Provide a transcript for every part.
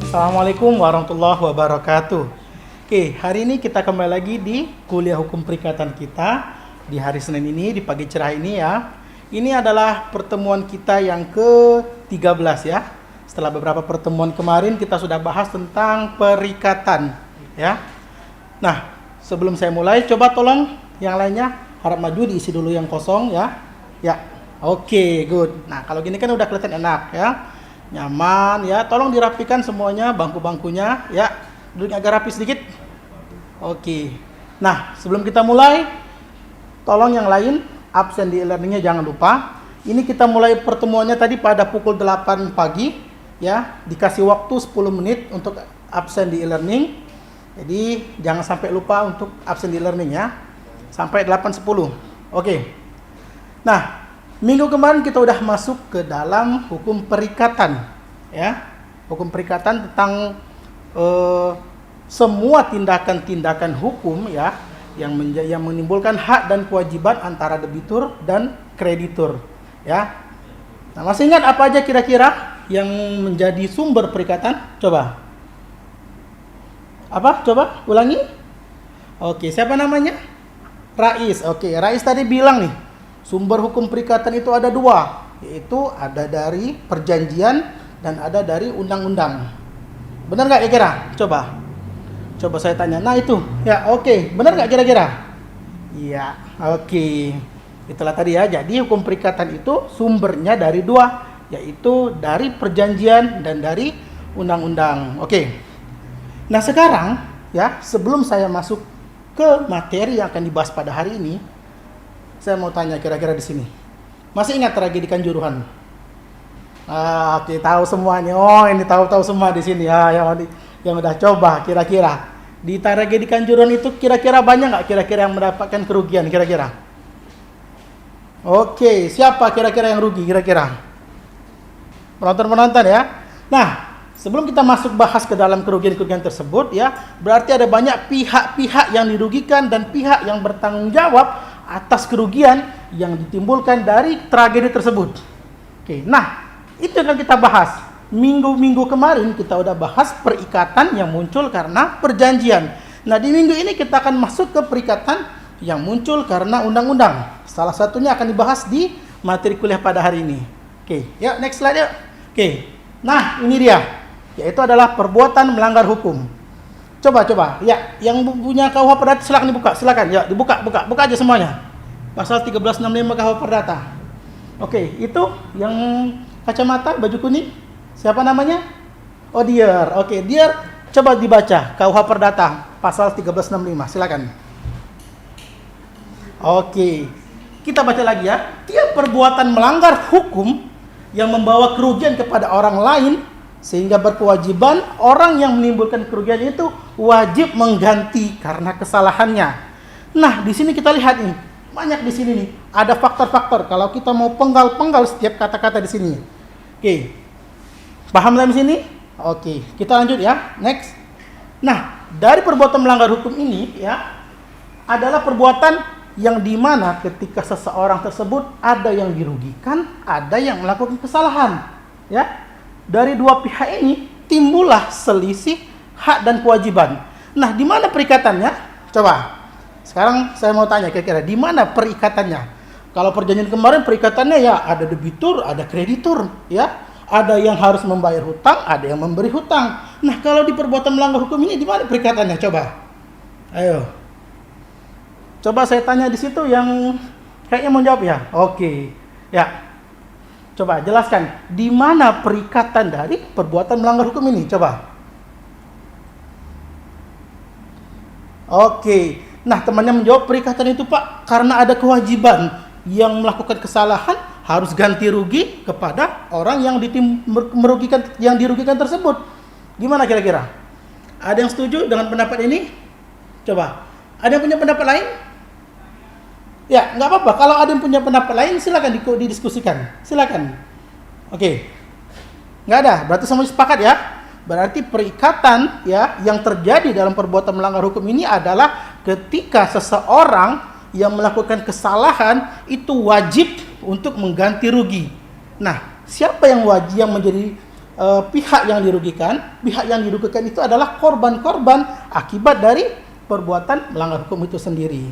Assalamualaikum warahmatullahi wabarakatuh. Oke, hari ini kita kembali lagi di kuliah hukum perikatan kita di hari Senin ini, di pagi cerah ini ya. Ini adalah pertemuan kita yang ke-13 ya. Setelah beberapa pertemuan kemarin kita sudah bahas tentang perikatan ya. Nah, sebelum saya mulai, coba tolong yang lainnya harap maju, diisi dulu yang kosong ya. Ya, oke, good. Nah, kalau gini kan udah kelihatan enak ya. Nyaman ya, tolong dirapikan semuanya bangku-bangkunya ya, duduk agak rapi sedikit. Oke. Nah, sebelum kita mulai, tolong yang lain absen di e-learningnya jangan lupa. Ini kita mulai pertemuannya tadi pada pukul 8 pagi ya, dikasih waktu 10 menit untuk absen di e-learning. Jadi jangan sampai lupa untuk absen di e-learning ya, sampai 8.10. Oke. Nah, minggu kemarin kita udah masuk ke dalam hukum perikatan ya. Hukum perikatan tentang semua tindakan-tindakan hukum ya yang menimbulkan hak dan kewajiban antara debitur dan kreditur ya. Nah, masih ingat apa aja kira-kira yang menjadi sumber perikatan? Coba. Apa? Coba ulangi. Oke, siapa namanya? Rais. Oke, Rais tadi bilang nih, sumber hukum perikatan itu ada dua, yaitu ada dari perjanjian dan ada dari undang-undang. Benar nggak kira-kira? Coba saya tanya. Nah itu, ya oke. Benar nggak kira-kira? Iya, oke. Itulah tadi ya. Jadi hukum perikatan itu sumbernya dari dua, yaitu dari perjanjian dan dari undang-undang. Oke. Nah sekarang ya, sebelum saya masuk ke materi yang akan dibahas pada hari ini, saya mau tanya kira-kira di sini. Masih ingat tragedi Kanjuruhan? Oke, tahu semuanya. Oh, ini tahu semua di sini ya, yang udah coba kira-kira. Di tragedi Kanjuruhan itu kira-kira banyak nggak kira-kira yang mendapatkan kerugian kira-kira? Oke, siapa kira-kira yang rugi kira-kira? Penonton-penonton ya. Nah, sebelum kita masuk bahas ke dalam kerugian-kerugian tersebut ya, berarti ada banyak pihak-pihak yang dirugikan dan pihak yang bertanggung jawab atas kerugian yang ditimbulkan dari tragedi tersebut. Oke, nah itu yang kita bahas. Minggu-minggu kemarin kita udah bahas perikatan yang muncul karena perjanjian. Nah di minggu ini kita akan masuk ke perikatan yang muncul karena undang-undang. Salah satunya akan dibahas di materi kuliah pada hari ini. Oke, yuk next slide yuk. Oke, nah ini dia, yaitu adalah perbuatan melanggar hukum. Coba, ya, yang punya KUH Perdata silakan dibuka, silakan, ya, buka aja semuanya. Pasal 1365 KUH Perdata. Oke, itu yang kacamata, baju kuning, siapa namanya? Oh, Dier. Oke, Dier, coba dibaca KUH Perdata, pasal 1365, silakan. Oke, kita baca lagi ya. Tiap perbuatan melanggar hukum yang membawa kerugian kepada orang lain, sehingga berkewajiban orang yang menimbulkan kerugian itu wajib mengganti karena kesalahannya. Nah, di sini kita lihat nih, banyak di sini nih, ada faktor-faktor kalau kita mau penggal-penggal setiap kata-kata di sini. Oke. Paham sampai sini? Oke, kita lanjut ya. Next. Nah, dari perbuatan melanggar hukum ini ya, adalah perbuatan yang dimana ketika seseorang tersebut ada yang dirugikan, ada yang melakukan kesalahan. Ya. Dari dua pihak ini timbullah selisih hak dan kewajiban. Nah, di mana perikatannya? Coba. Sekarang saya mau tanya kira-kira di mana perikatannya? Kalau perjanjian kemarin perikatannya ya ada debitur, ada kreditur, ya. Ada yang harus membayar hutang, ada yang memberi hutang. Nah, kalau di perbuatan melanggar hukum ini di mana perikatannya? Coba. Ayo. Coba saya tanya di situ yang kayaknya mau jawab ya. Oke. Ya. Coba jelaskan, di mana perikatan dari perbuatan melanggar hukum ini? Coba. Oke. Nah, temannya menjawab perikatan itu, Pak, karena ada kewajiban yang melakukan kesalahan harus ganti rugi kepada orang yang dirugikan tersebut. Gimana kira-kira? Ada yang setuju dengan pendapat ini? Coba. Ada yang punya pendapat lain? Ya, nggak apa-apa. Kalau ada yang punya pendapat lain, silakan didiskusikan. Silakan. Oke. Nggak ada. Berarti semuanya sepakat ya. Berarti perikatan ya yang terjadi dalam perbuatan melanggar hukum ini adalah ketika seseorang yang melakukan kesalahan itu wajib untuk mengganti rugi. Nah, siapa yang wajib yang menjadi pihak yang dirugikan. Pihak yang dirugikan itu adalah korban-korban akibat dari perbuatan melanggar hukum itu sendiri.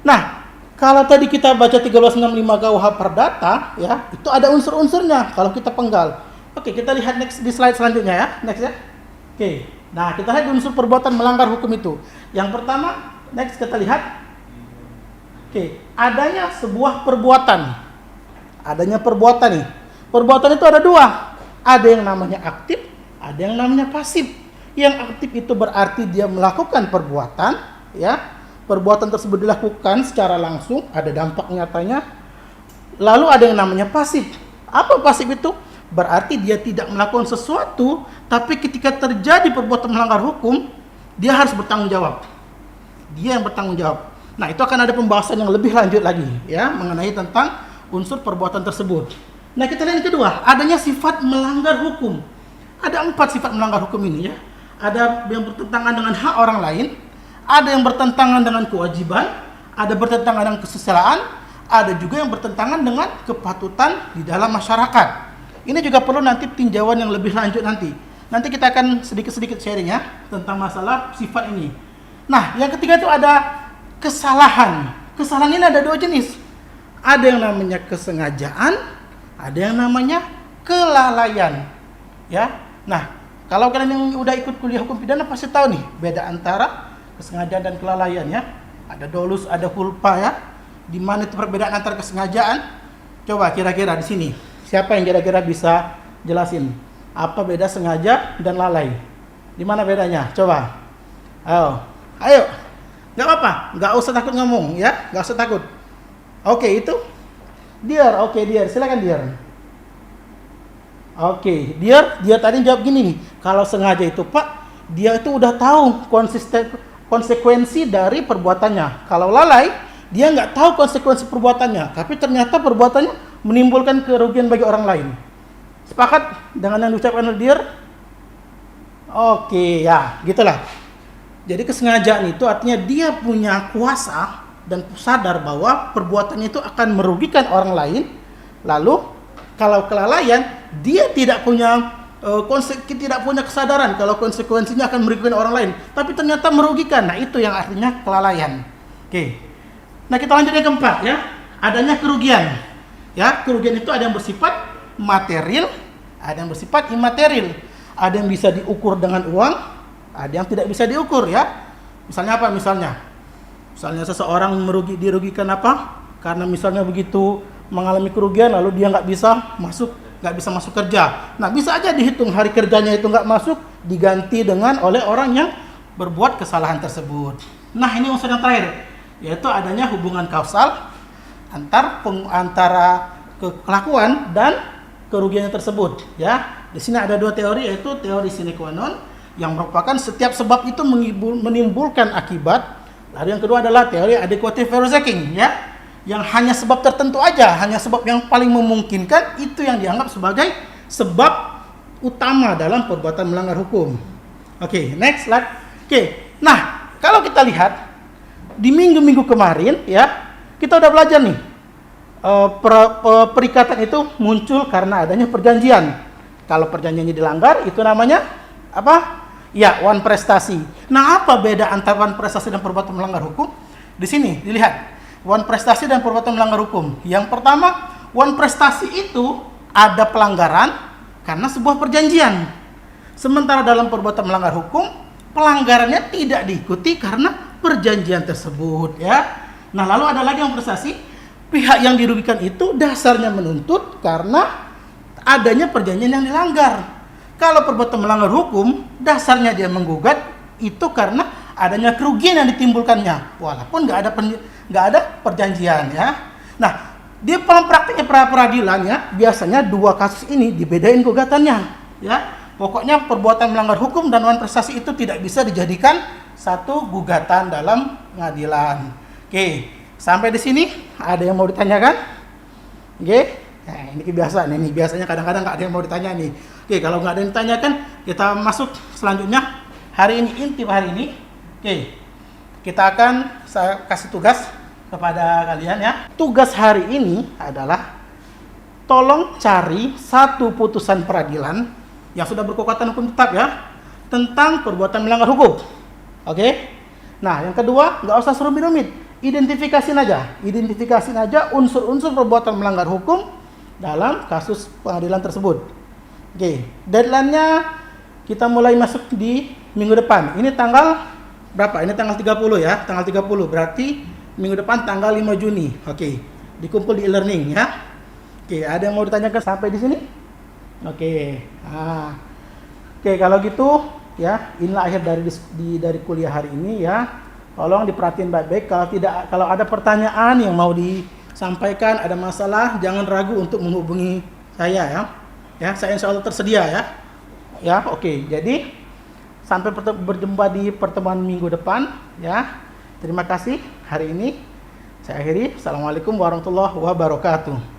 Nah, kalau tadi kita baca 1365 KUH Perdata, ya, itu ada unsur-unsurnya kalau kita penggal. Oke, kita lihat next di slide selanjutnya ya. Next ya. Oke. Nah, kita lihat unsur perbuatan melanggar hukum itu. Yang pertama, next kita lihat. Oke, adanya sebuah perbuatan. Adanya perbuatan nih. Perbuatan itu ada dua. Ada yang namanya aktif, ada yang namanya pasif. Yang aktif itu berarti dia melakukan perbuatan, ya. Perbuatan tersebut dilakukan secara langsung, ada dampak nyatanya. Lalu ada yang namanya pasif. Apa pasif itu? Berarti dia tidak melakukan sesuatu, tapi ketika terjadi perbuatan melanggar hukum, dia harus bertanggung jawab. Dia yang bertanggung jawab. Nah, itu akan ada pembahasan yang lebih lanjut lagi, ya, mengenai tentang unsur perbuatan tersebut. Nah, kita lihat yang kedua, adanya sifat melanggar hukum. Ada 4 sifat melanggar hukum ini, ya. Ada yang bertentangan dengan hak orang lain, ada yang bertentangan dengan kewajiban, ada bertentangan dengan kesusilaan, ada juga yang bertentangan dengan kepatutan di dalam masyarakat. Ini juga perlu nanti tinjauan yang lebih lanjut nanti. Nanti kita akan sedikit-sedikit sharing ya tentang masalah sifat ini. Nah, yang ketiga itu ada kesalahan. Kesalahan ini ada 2 jenis. Ada yang namanya kesengajaan, ada yang namanya kelalaian. Ya. Nah, kalau kalian yang udah ikut kuliah hukum pidana pasti tahu nih beda antara kesengajaan dan kelalaian ya. Ada dolus, ada culpa ya. Di mana itu perbedaan antara kesengajaan? Coba kira-kira di sini. Siapa yang kira-kira bisa jelasin apa beda sengaja dan lalai? Di mana bedanya? Coba. Ayo. Nggak apa-apa, nggak usah takut ngomong ya, nggak usah takut. Oke, itu Dear, silakan Dear. Oke, Dear tadi jawab gini nih. Kalau sengaja itu Pak, dia itu udah tahu konsekuensi dari perbuatannya. Kalau lalai, dia nggak tahu konsekuensi perbuatannya, tapi ternyata perbuatannya menimbulkan kerugian bagi orang lain. Sepakat dengan yang diucapkan oleh Dear? Oke, ya, gitulah. Jadi kesengajaan itu artinya dia punya kuasa dan sadar bahwa perbuatannya itu akan merugikan orang lain. Lalu kalau kelalaian, dia tidak punya kesadaran kalau konsekuensinya akan merugikan orang lain, tapi ternyata merugikan. Nah, itu yang artinya kelalaian. Oke. Nah, kita lanjut yang keempat ya. Adanya kerugian. Ya, kerugian itu ada yang bersifat material, ada yang bersifat imaterial. Ada yang bisa diukur dengan uang, ada yang tidak bisa diukur ya. Misalnya apa? Misalnya seseorang dirugikan apa? Karena misalnya begitu mengalami kerugian lalu dia nggak bisa masuk kerja. Nah, bisa aja dihitung hari kerjanya itu nggak masuk, diganti dengan oleh orang yang berbuat kesalahan tersebut. Nah, ini unsur yang terakhir, yaitu adanya hubungan kausal antara kelakuan dan kerugiannya tersebut. Ya, di sini ada 2 teori, yaitu teori sine qua non yang merupakan setiap sebab itu menimbulkan akibat. Lalu yang kedua adalah teori adequative verosecking ya, yang hanya sebab tertentu aja, hanya sebab yang paling memungkinkan itu yang dianggap sebagai sebab utama dalam perbuatan melanggar hukum. Oke, next slide. Oke, nah kalau kita lihat di minggu-minggu kemarin ya, kita udah belajar nih perikatan itu muncul karena adanya perjanjian. Kalau perjanjiannya dilanggar itu namanya apa? Ya, wan prestasi. Nah, apa beda antara wan prestasi dan perbuatan melanggar hukum? Di sini dilihat wan prestasi dan perbuatan melanggar hukum. Yang pertama, wan prestasi itu ada pelanggaran karena sebuah perjanjian. Sementara dalam perbuatan melanggar hukum, pelanggarannya tidak diikuti karena perjanjian tersebut ya. Nah, lalu ada lagi yang prestasi, pihak yang dirugikan itu dasarnya menuntut karena adanya perjanjian yang dilanggar. Kalau perbuatan melanggar hukum, dasarnya dia menggugat itu karena adanya kerugian yang ditimbulkannya, walaupun nggak ada perjanjian ya. Nah, di praktiknya pra-peradilan ya, biasanya 2 kasus ini dibedain gugatannya ya. Pokoknya perbuatan melanggar hukum dan wan prestasi itu tidak bisa dijadikan satu gugatan dalam pengadilan. Oke, sampai di sini ada yang mau ditanyakan? Oke. Nah, ini kebiasaan ini. Biasanya kadang-kadang nggak ada yang mau ditanya nih. Oke, kalau nggak ada yang ditanyakan, kita masuk selanjutnya. Hari ini, inti hari ini. Oke, saya kasih tugas kepada kalian ya. Tugas hari ini adalah tolong cari satu putusan peradilan yang sudah berkekuatan hukum tetap ya, tentang perbuatan melanggar hukum. Oke? Nah, yang kedua, nggak usah rumit-rumit. Identifikasi aja unsur-unsur perbuatan melanggar hukum dalam kasus pengadilan tersebut. Oke, deadline-nya kita mulai masuk di minggu depan. Ini tanggal berapa? Ini tanggal 30 ya, tanggal 30. Berarti minggu depan tanggal 5 Juni. Oke, dikumpul di e-learning ya. Oke, ada yang mau ditanyakan sampai di sini? Oke. Oke, kalau gitu ya, inilah akhir dari kuliah hari ini ya. Tolong diperhatiin baik-baik. Kalau ada pertanyaan yang mau disampaikan, ada masalah, jangan ragu untuk menghubungi saya ya. Ya, saya insya Allah tersedia ya. Ya, oke. Jadi sampai berjumpa di pertemuan minggu depan ya. Terima kasih hari ini. Saya akhiri. Assalamualaikum warahmatullahi wabarakatuh.